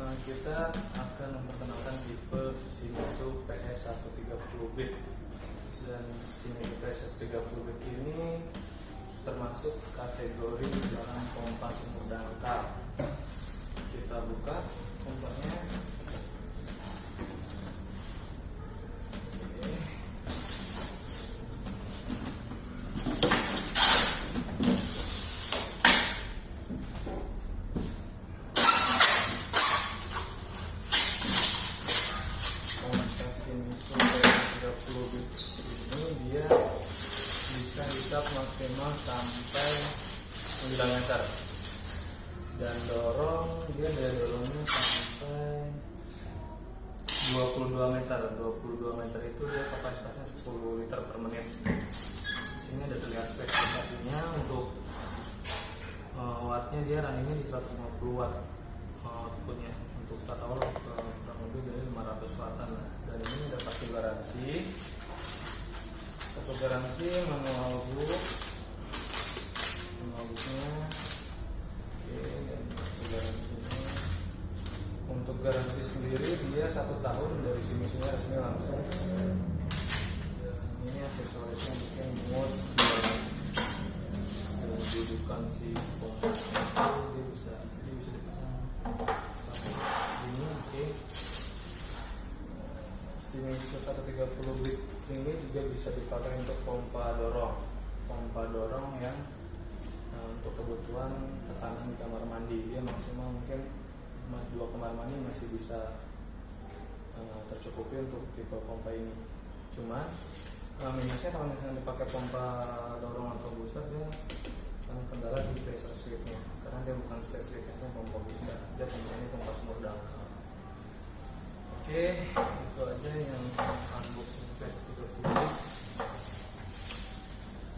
Kita akan memperkenalkan tipe Shimizu PS130 bit. Dan Shimizu PS130 bit ini termasuk kategori dalam pompa sumur dangkal. Kita buka pompanya. Shimizu PS130 bit ini dia bisa dicap maksimal sampai 9 meter dan dia daya dorongnya sampai 22 meter. 22 meter itu dia kapasitasnya 10 liter per menit. Di sini ada terlihat spesifikasinya. Untuk wattnya dia runningnya di 150 watt outputnya. Untuk start awal kurang lebih dari 500 wattan lah. Dan ini ada kartu garansi. Kartu garansi manual booknya. Oke, dan kartu garansinya. Untuk garansi sendiri dia 1 tahun dari Shimizu-nya resmi langsung. Dan ini aksesorisnya mungkin muat dan dudukan si pompa itu dia bisa dipasang ini. Oke. Shimizu 130 bit ini juga bisa dipakai untuk pompa dorong yang untuk kebutuhan tekanan di kamar mandi. Dia maksimal mungkin 2 kamar mandi masih bisa tercukupi untuk tipe pompa ini. Cuma minusnya kalau misalnya dipakai pompa dorong atau booster, dia akan kendala di pressure sweep-nya karena dia bukan spesifikasinya pompa booster, dia pompanya pompa sumur dangkal. Oke, itu aja yang